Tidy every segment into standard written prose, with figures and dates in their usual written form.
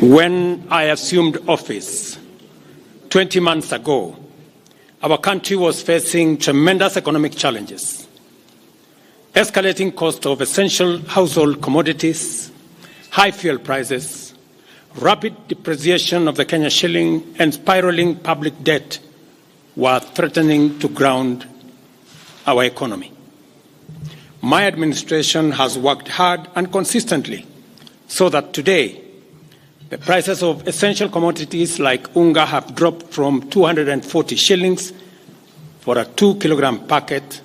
When I assumed office 20 months ago, our country was facing tremendous economic challenges, escalating cost of essential household commodities, high fuel prices, rapid depreciation of the Kenya shilling, and spiraling public debt were threatening to ground our economy. My administration has worked hard and consistently so that today the prices of essential commodities like unga have dropped from 240 shillings for a 2-kilogram packet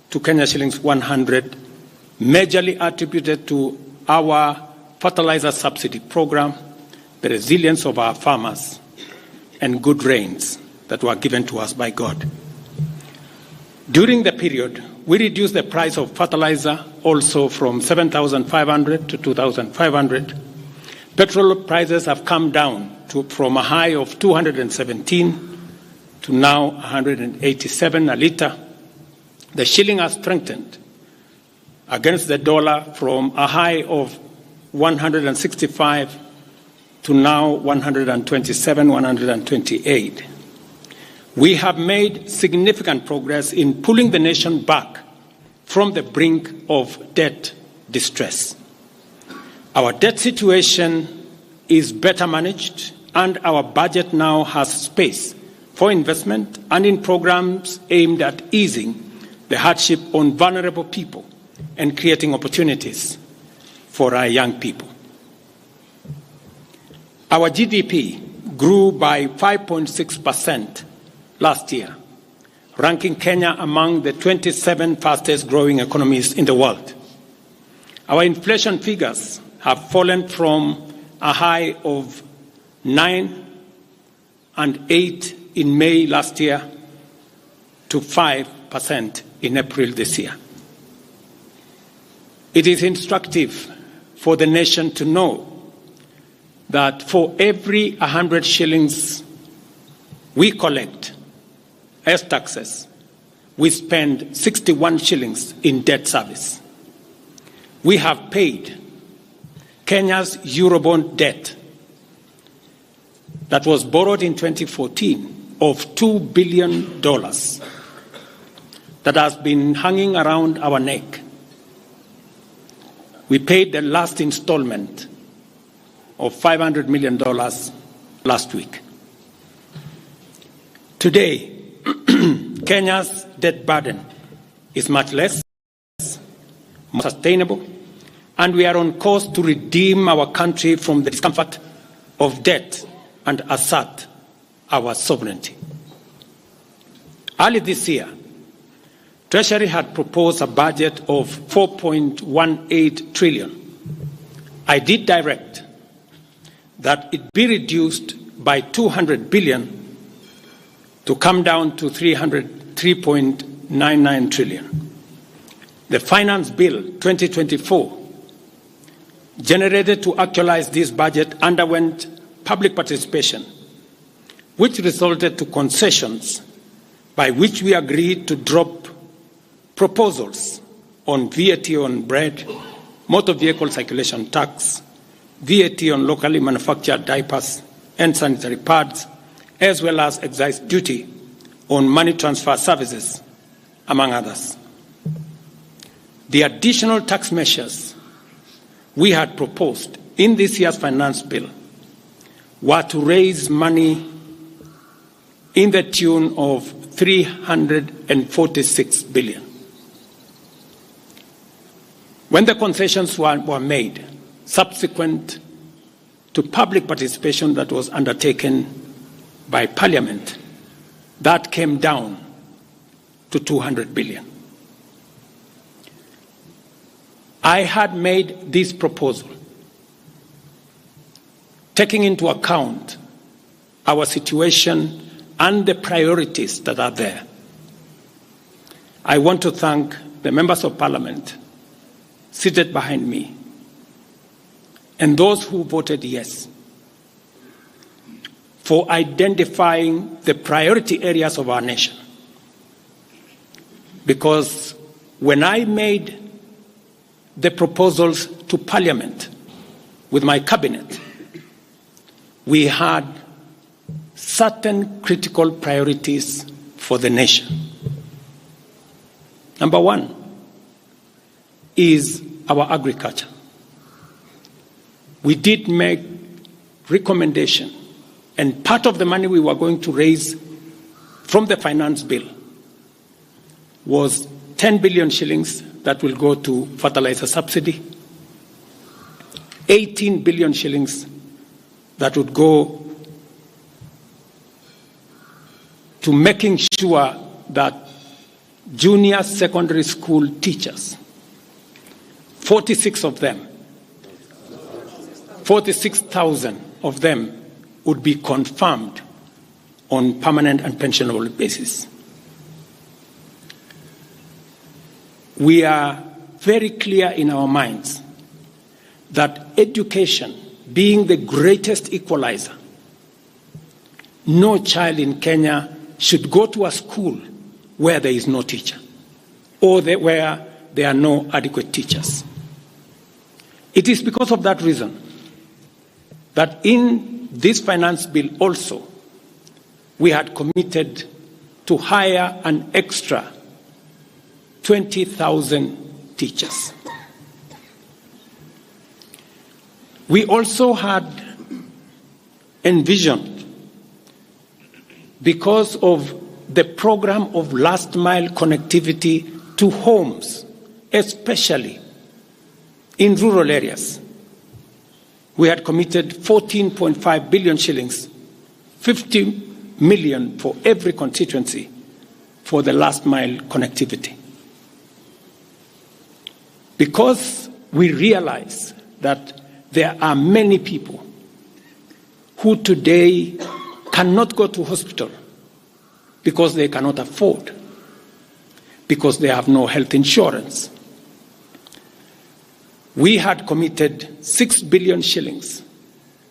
to Kenya shillings 100, majorly attributed to our fertilizer subsidy program, the resilience of our farmers, and good rains that were given to us by God. During the period, we reduced the price of fertilizer also from 7,500 to 2,500. Petrol prices have come down from a high of 217 to now 187 a litre. The shilling has strengthened against the dollar from a high of 165 to now 127, 128. We have made significant progress in pulling the nation back from the brink of debt distress. Our debt situation is better managed, and our budget now has space for investment and in programs aimed at easing the hardship on vulnerable people and creating opportunities for our young people. Our GDP grew by 5.6% last year, ranking Kenya among the 27 fastest growing economies in the world. Our inflation figures have fallen from a high of 9 and 8 in May last year to 5% in April this year. It is instructive for the nation to know that for every 100 shillings we collect as taxes, we spend 61 shillings in debt service. We have paid Kenya's Eurobond debt that was borrowed in 2014 of $2 billion that has been hanging around our neck. We paid the last installment of $500 million last week. Today, Kenya's debt burden is much less, more sustainable, and we are on course to redeem our country from the discomfort of debt and assert our sovereignty. Early this year, Treasury had proposed a budget of 4.18 trillion. I did direct that it be reduced by 200 billion to come down to 3.99 trillion. The Finance Bill 2024 generated to actualize this budget underwent public participation, which resulted to concessions by which we agreed to drop proposals on VAT on bread, motor vehicle circulation tax, VAT on locally manufactured diapers and sanitary pads, as well as excise duty on money transfer services, among others. The additional tax measures we had proposed in this year's finance bill were to raise money in the tune of 346 billion. When the concessions were made, subsequent to public participation that was undertaken by Parliament, that came down to 200 billion. I had made this proposal taking into account our situation and the priorities that are there. I want to thank the members of Parliament seated behind me and those who voted yes for identifying the priority areas of our nation. Because when I made the proposals to Parliament with my cabinet, we had certain critical priorities for the nation. Number one is our agriculture. We did make recommendation, and part of the money we were going to raise from the finance bill was 10 billion shillings that will go to fertilizer subsidy, 18 billion shillings that would go to making sure that junior secondary school teachers, 46,000 of them would be confirmed on permanent and pensionable basis. We are very clear in our minds that education being the greatest equalizer, no child in Kenya should go to a school where there is no teacher or where there are no adequate teachers. It is because of that reason that in this finance bill also we had committed to hire an extra 20,000 teachers. We also had envisioned, because of the program of last mile connectivity to homes, especially in rural areas, we had committed 14.5 billion shillings, 50 million for every constituency for the last mile connectivity. Because we realize that there are many people who today cannot go to hospital because they cannot afford, because they have no health insurance. We had committed 6 billion shillings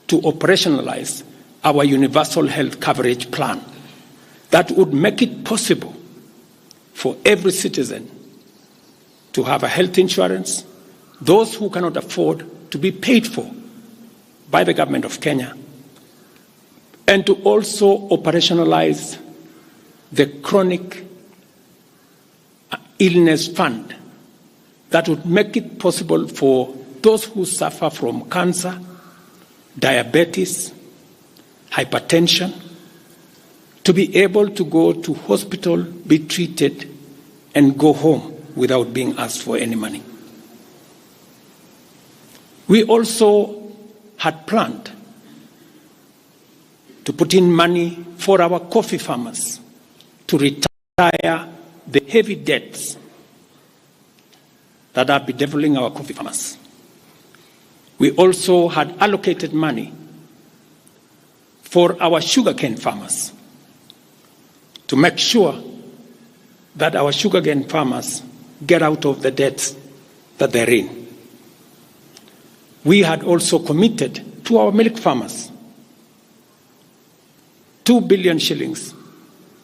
to operationalize our universal health coverage plan that would make it possible for every citizen to have a health insurance, those who cannot afford to be paid for by the government of Kenya, and to also operationalize the chronic illness fund that would make it possible for those who suffer from cancer, diabetes, hypertension, to be able to go to hospital, be treated, and go home without being asked for any money. We also had planned to put in money for our coffee farmers to retire the heavy debts that are bedeviling our coffee farmers. We also had allocated money for our sugarcane farmers to make sure that our sugarcane farmers get out of the debts that they're in. We had also committed to our milk farmers 2 billion shillings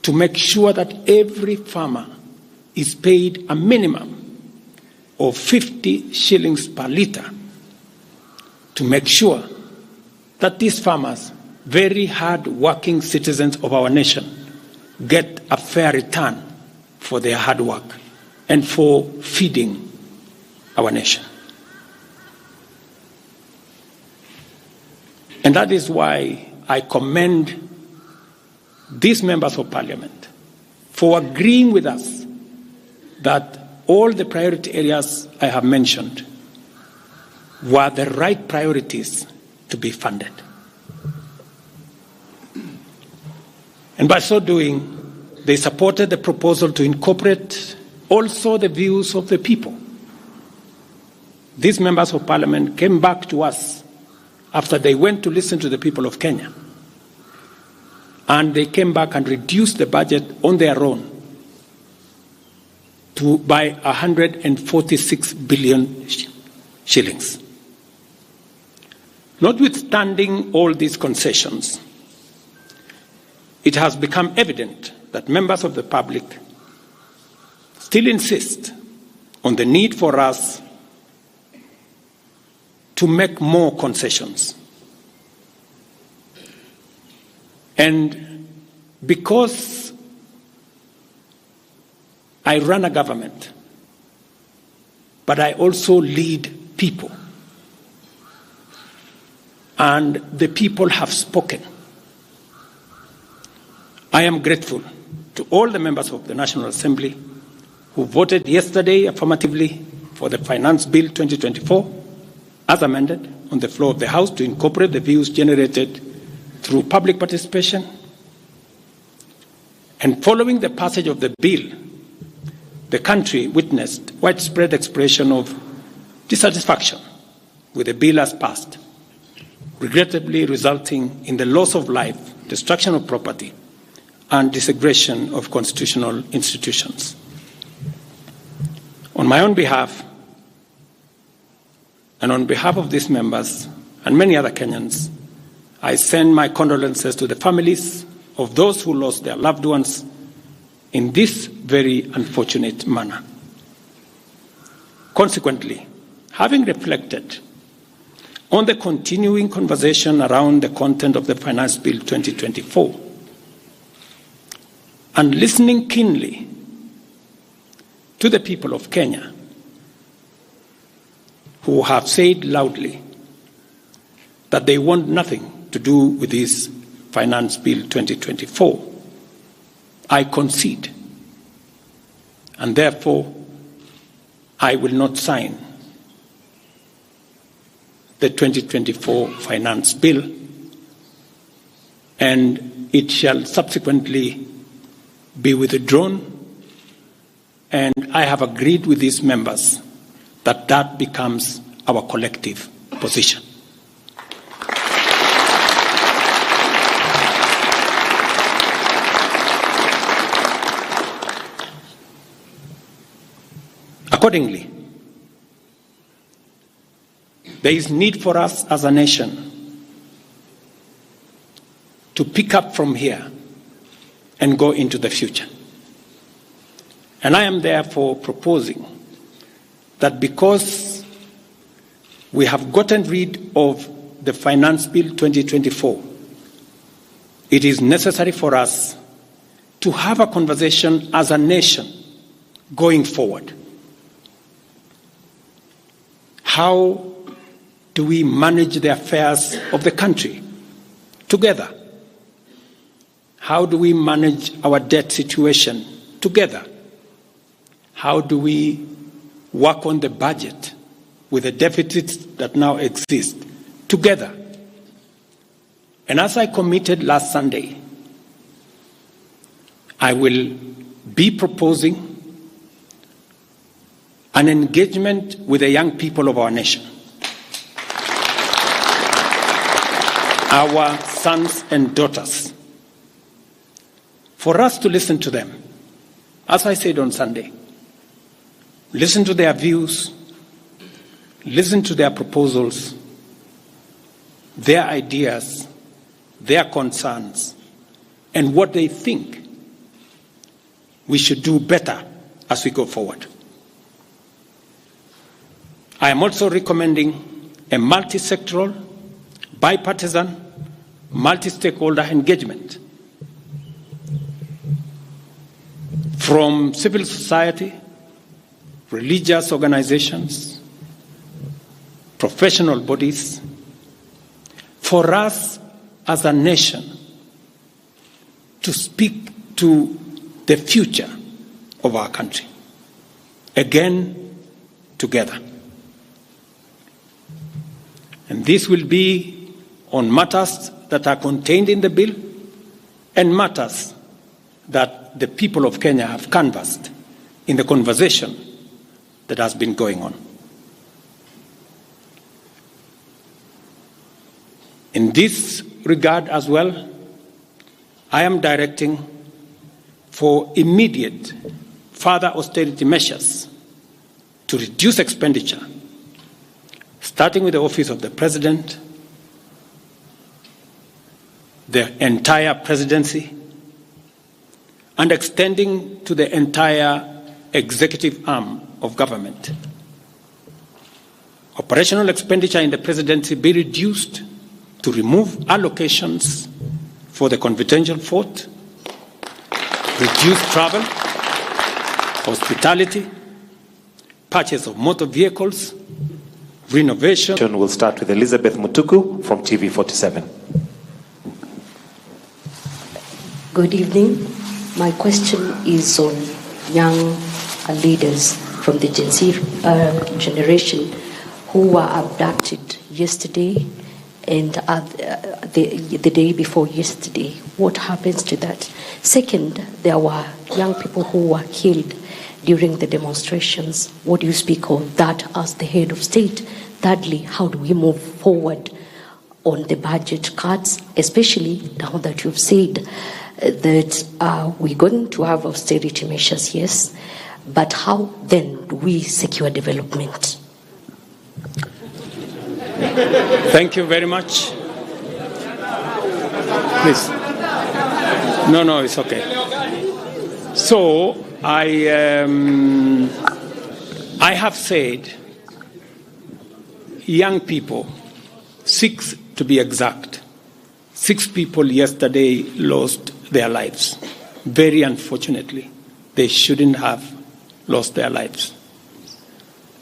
to make sure that every farmer is paid a minimum of 50 shillings per litre, to make sure that these farmers, very hard-working citizens of our nation, get a fair return for their hard work and for feeding our nation. And that is why I commend these members of parliament for agreeing with us that all the priority areas I have mentioned were the right priorities to be funded. And by so doing, they supported the proposal to incorporate also the views of the people. These members of parliament came back to us after they went to listen to the people of Kenya. And they came back and reduced the budget on their own by 146 billion shillings. Notwithstanding all these concessions, it has become evident that members of the public still insist on the need for us to make more concessions. And because I run a government, but I also lead people, and the people have spoken, I am grateful to all the members of the National Assembly who voted yesterday affirmatively for the Finance Bill 2024 as amended on the floor of the House to incorporate the views generated through public participation. And following the passage of the bill, the country witnessed widespread expression of dissatisfaction with the bill as passed, regrettably resulting in the loss of life, destruction of property, and desecration of constitutional institutions. On my own behalf, and on behalf of these members and many other Kenyans, I send my condolences to the families of those who lost their loved ones in this very unfortunate manner. Consequently, having reflected on the continuing conversation around the content of the Finance Bill 2024, and listening keenly to the people of Kenya who have said loudly that they want nothing to do with this Finance Bill 2024, I concede, and therefore I will not sign the 2024 Finance Bill, and it shall subsequently be withdrawn, and I have agreed with these members that that becomes our collective position. Accordingly, there is need for us as a nation to pick up from here and go into the future. And I am therefore proposing that because we have gotten rid of the Finance Bill 2024, it is necessary for us to have a conversation as a nation going forward. How do we manage the affairs of the country together? How do we manage our debt situation together? How do we work on the budget with the deficits that now exist together? And as I committed last Sunday, I will be proposing an engagement with the young people of our nation, our sons and daughters, for us to listen to them. As I said on Sunday, listen to their views, listen to their proposals, their ideas, their concerns, and what they think we should do better as we go forward. I am also recommending a multi-sectoral, bipartisan, multi-stakeholder engagement from civil society, religious organizations, professional bodies, for us as a nation to speak to the future of our country, again, together. And this will be on matters that are contained in the bill and matters that the people of Kenya have canvassed in the conversation that has been going on. In this regard as well, I am directing for immediate further austerity measures to reduce expenditure, starting with the Office of the President, the entire presidency, and extending to the entire executive arm of government. Operational expenditure in the presidency be reduced to remove allocations for the confidential fort, reduced travel, hospitality, purchase of motor vehicles, renovation. We'll start with Elizabeth Mutuku from TV47. Good evening. My question is on young leaders from the Gen Z generation who were abducted yesterday and the day before yesterday. What happens to that? Second, there were young people who were killed during the demonstrations. What do you speak of that as the head of state? Thirdly, how do we move forward on the budget cuts, especially now that you've said that we're going to have austerity measures, yes, but how then do we secure development? Thank you very much. Please. No, it's okay. So I have said young people, 6 to be exact, 6 people yesterday lost their lives. Very unfortunately, they shouldn't have lost their lives.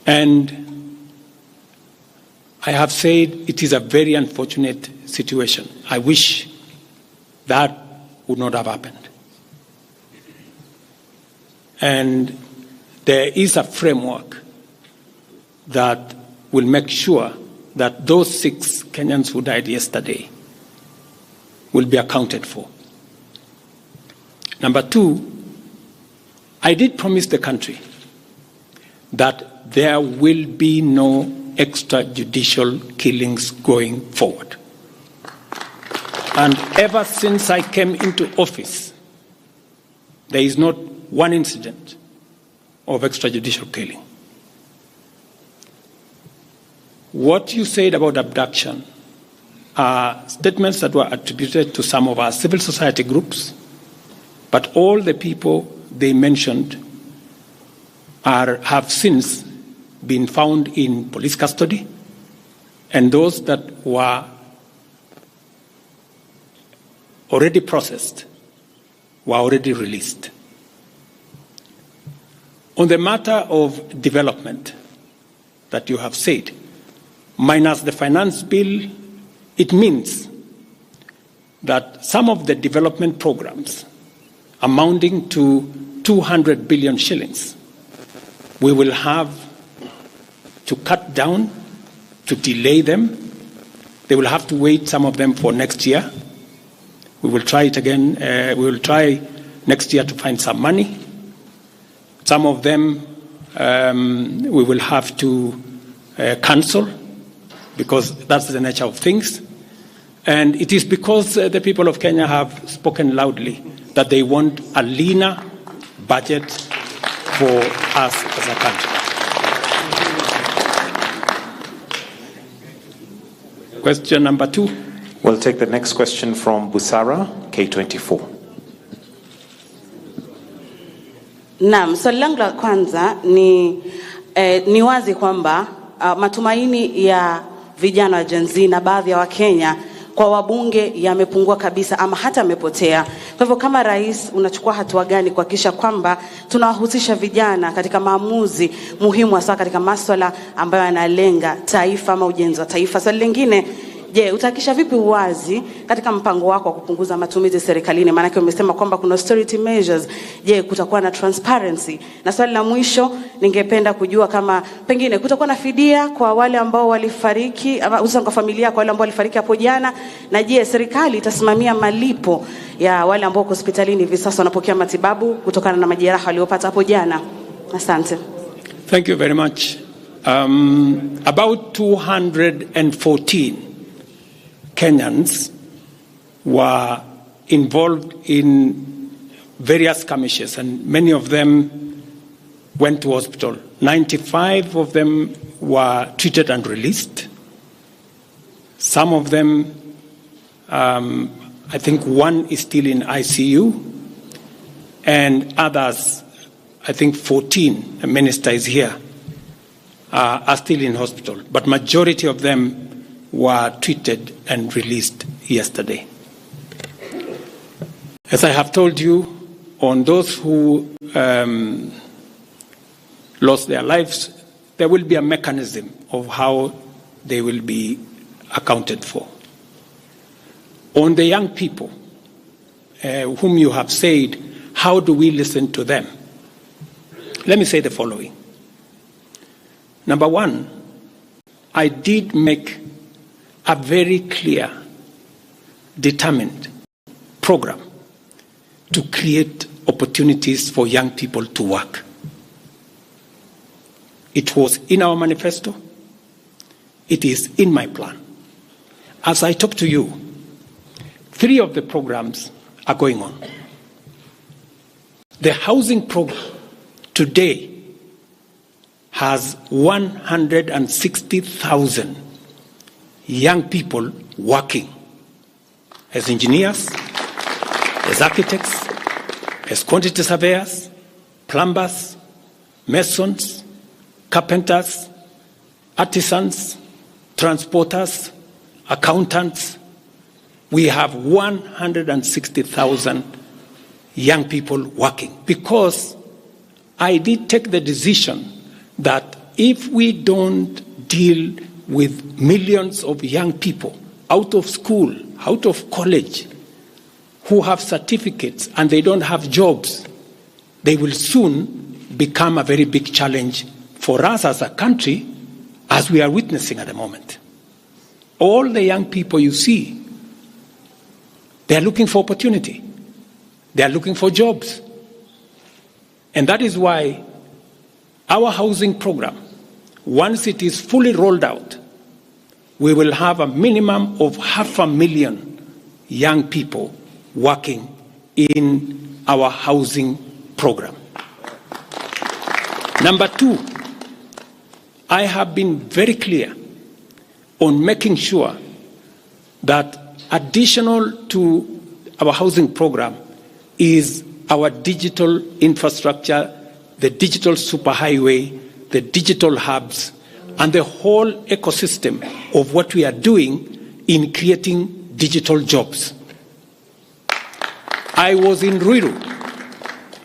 And I have said it is a very unfortunate situation. I wish that would not have happened. And there is a framework that will make sure that those 6 Kenyans who died yesterday will be accounted for. Number 2, I did promise the country that there will be no extrajudicial killings going forward. And ever since I came into office, there is not one incident of extrajudicial killing. What you said about abduction are statements that were attributed to some of our civil society groups, but all the people they mentioned have since been found in police custody, and those that were already processed were already released. On the matter of development that you have said, minus the finance bill, it means that some of the development programs amounting to 200 billion shillings, we will have to cut down, to delay them. They will have to wait, some of them, for next year. We will try it again. We will try next year to find some money. Some of them we will have to cancel because that's the nature of things. And it is because the people of Kenya have spoken loudly that they want a leaner budget for us as a country. Question number 2. We'll take the next question from Busara, K24. Naam, swali langu la kwanza ni wazi kwamba matumaini ya vijana wa Gen Z na baadhi ya Wakenya kwa wabunge yamepungua kabisa ama hata yamepotea. Kwa hivyo kama rais unachukua hatua gani kuhakikisha kwamba tunawahusisha vijana katika maamuzi muhimu hasa katika masuala ambayo yanalenga taifa ama ujenzi wa taifa? Swali lingine, je, utahakikisha vipi uwazi katika mpango wako wa kupunguza matumizi serikalini? Maana yake umesema kwamba kuna austerity measures. Je, kutakuwa na transparency? Na swali la mwisho, ningependa kujua kama pengine kutakuwa na fidia kwa wale ambao walifariki ama hususan kwa familia kwa wale ambao walifariki hapo jana, na je, serikali itasimamia malipo ya wale ambao hospitalini hivi sasa wanapokea matibabu kutokana na majeraha waliopata hapo jana? Asante. Thank you very much. About 214 Kenyans were involved in various skirmishes, and many of them went to hospital. 95 of them were treated and released. Some of them, I think one is still in ICU, and others, I think 14, the minister is here, are still in hospital. But majority of them were treated and released yesterday. As I have told you, on those who lost their lives, there will be a mechanism of how they will be accounted for. On the young people whom you have said, how do we listen to them? Let me say the following. Number one, I did make a very clear, determined program to create opportunities for young people to work. It was in our manifesto. It is in my plan. As I talk to you, 3 of the programs are going on. The housing program today has 160,000 young people working as engineers, as architects, as quantity surveyors, plumbers, masons, carpenters, artisans, transporters, accountants. We have 160,000 young people working because I did take the decision that if we don't deal with millions of young people out of school, out of college, who have certificates and they don't have jobs, they will soon become a very big challenge for us as a country, as we are witnessing at the moment. All the young people you see, they are looking for opportunity. They are looking for jobs. And that is why our housing program, once it is fully rolled out, we will have a minimum of 500,000 young people working in our housing program. Number 2, I have been very clear on making sure that additional to our housing program is our digital infrastructure, the digital superhighway, the digital hubs, and the whole ecosystem of what we are doing in creating digital jobs. I was in Ruto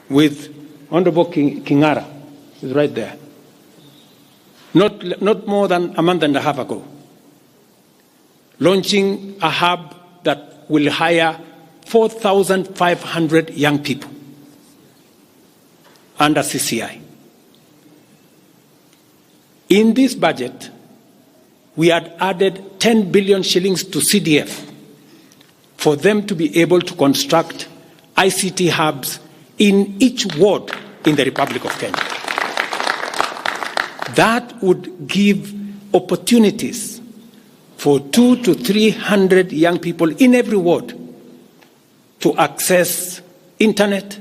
with Honorable Kingara, he's right there, not more than a month and a half ago, launching a hub that will hire 4,500 young people under CCI. In this budget, we had added 10 billion shillings to CDF for them to be able to construct ICT hubs in each ward in the Republic of Kenya. That would give opportunities for 200 to 300 young people in every ward to access internet,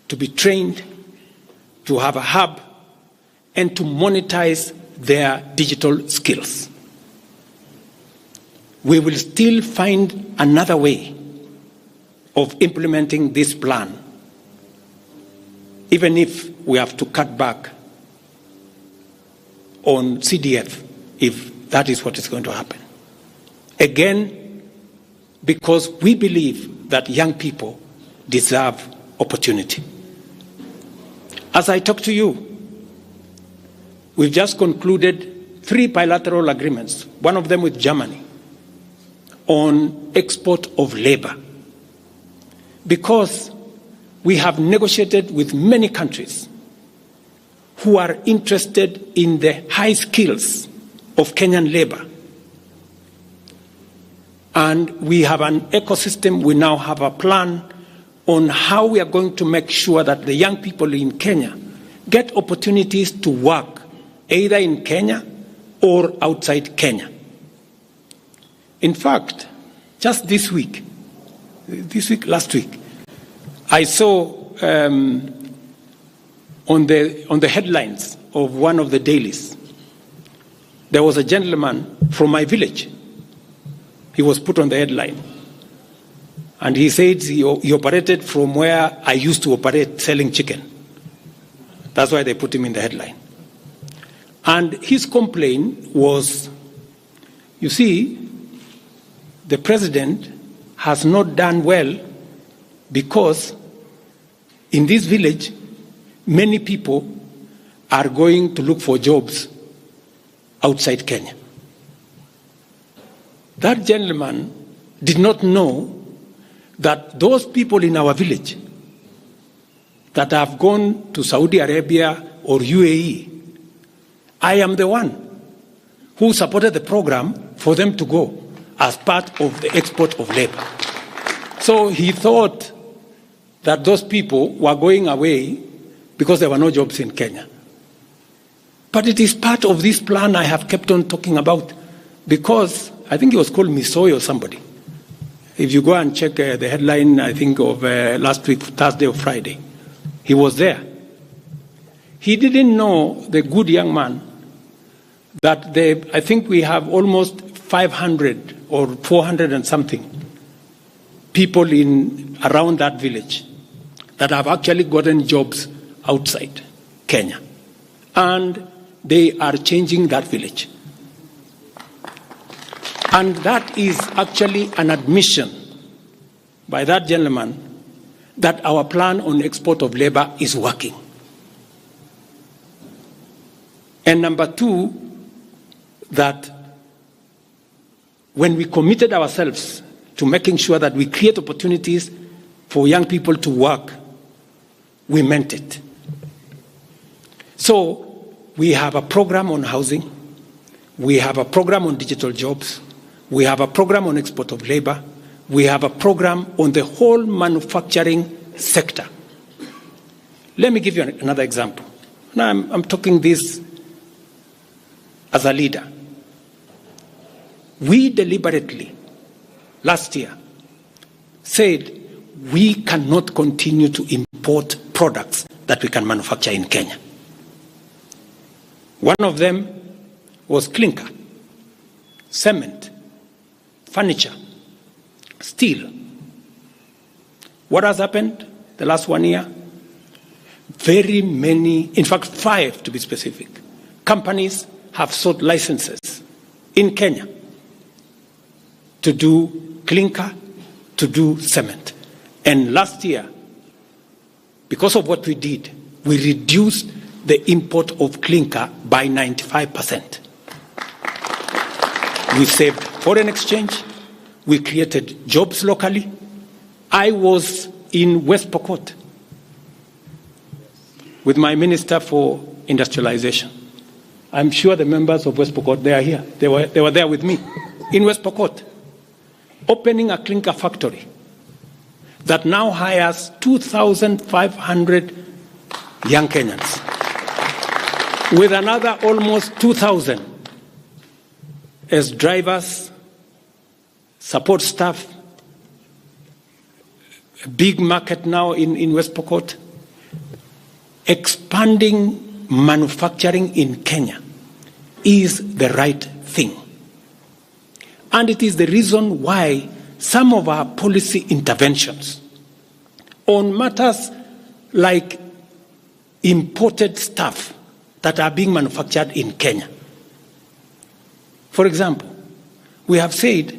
to be trained, to have a hub, and to monetize their digital skills. We will still find another way of implementing this plan, even if we have to cut back on CDF, if that is what is going to happen. Again, because we believe that young people deserve opportunity. As I talk to you, we've just concluded 3 bilateral agreements, one of them with Germany, on export of labor. Because we have negotiated with many countries who are interested in the high skills of Kenyan labor. And we have an ecosystem, we now have a plan on how we are going to make sure that the young people in Kenya get opportunities to work either in Kenya or outside Kenya. In fact, just last week, I saw on the headlines of one of the dailies, there was a gentleman from my village. He was put on the headline. And he said he operated from where I used to operate selling chicken. That's why they put him in the headline. And his complaint was, you see, the president has not done well because in this village, many people are going to look for jobs outside Kenya. That gentleman did not know that those people in our village that have gone to Saudi Arabia or UAE, I am the one who supported the program for them to go as part of the export of labor. So he thought that those people were going away because there were no jobs in Kenya. But it is part of this plan I have kept on talking about, because I think it was called Misoy or somebody. If you go and check the headline, I think of last week, Thursday or Friday, he was there. He didn't know, the good young man, that I think we have almost 500 or 400 and something people around that village that have actually gotten jobs outside Kenya. And they are changing that village. And that is actually an admission by that gentleman that our plan on export of labor is working. And number two, that when we committed ourselves to making sure that we create opportunities for young people to work, we meant it. So we have a program on housing, we have a program on digital jobs, we have a program on export of labor, we have a program on the whole manufacturing sector. Let me give you another example. Now I'm talking this as a leader. We deliberately, last year, said we cannot continue to import products that we can manufacture in Kenya. One of them was clinker, cement, furniture, steel. What has happened the last 1 year? Very many, in fact 5 to be specific, companies have sought licenses in Kenya to do clinker, to do cement. And last year, because of what we did, we reduced the import of clinker by 95%. We saved foreign exchange, we created jobs locally. I was in West Pokot with my Minister for Industrialization. I'm sure the members of West Pokot, they are here. They were there with me in West Pokot, opening a clinker factory that now hires 2,500 young Kenyans, with another almost 2,000 as drivers, support staff. A big market now in West Pokot. Expanding manufacturing in Kenya is the right thing. And it is the reason why some of our policy interventions on matters like imported stuff that are being manufactured in Kenya. For example, we have said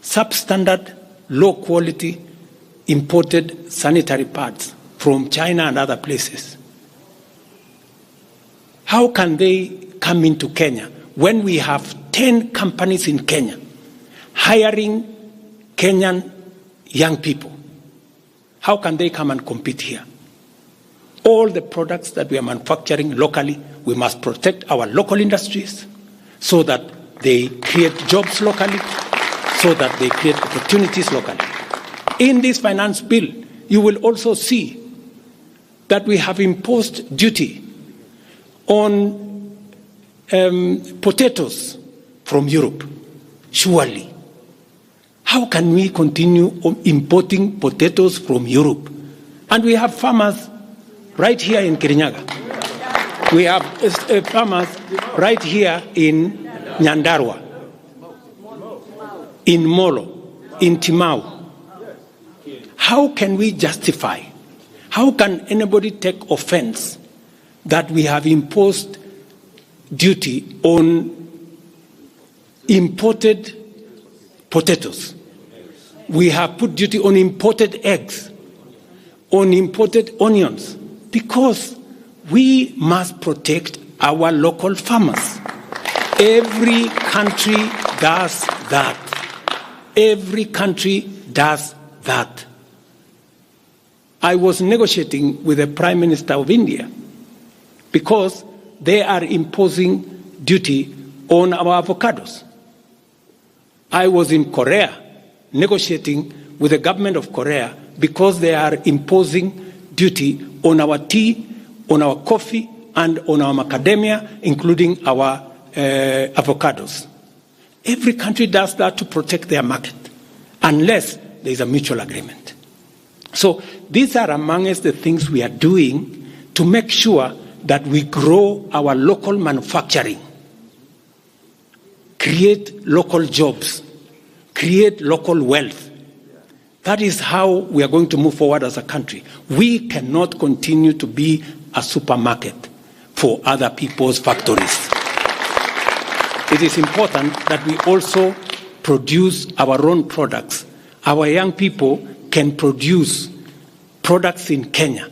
substandard, low quality imported sanitary pads from China and other places. How can they come into Kenya when we have 10 companies in Kenya hiring Kenyan young people? How can they come and compete here? All the products that we are manufacturing locally, we must protect our local industries so that they create jobs locally, so that they create opportunities locally. In this finance bill, you will also see that we have imposed duty on potatoes from Europe. Surely, how can we continue importing potatoes from Europe? And we have farmers right here in Kirinyaga. We have farmers right here in Nyandarua, in Molo, in Timau. How can we justify? How can anybody take offense that we have imposed duty on imported potatoes We have put duty on imported eggs, on imported onions, because we must protect our local farmers. Every country does that. Every country does that. I was negotiating with the Prime Minister of India because they are imposing duty on our avocados. I was in Korea negotiating with the government of Korea because they are imposing duty on our tea, on our coffee, and on our macadamia, including our avocados. Every country does that to protect their market, unless there is a mutual agreement. So these are amongst the things we are doing to make sure that we grow our local manufacturing, create local jobs, create local wealth. That is how we are going to move forward as a country. We cannot continue to be a supermarket for other people's factories. It is important that we also produce our own products. Our young people can produce products in Kenya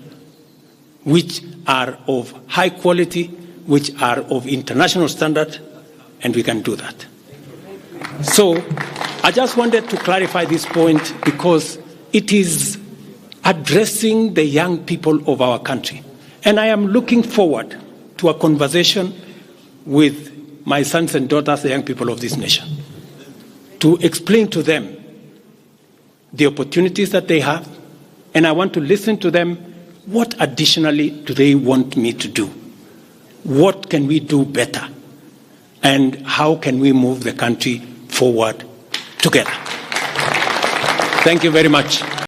which are of high quality, which are of international standard, and we can do that. So I just wanted to clarify this point because it is addressing the young people of our country. And I am looking forward to a conversation with my sons and daughters, the young people of this nation, to explain to them the opportunities that they have, and I want to listen to them. What additionally do they want me to do? What can we do better? And how can we move the country forward together? Thank you very much.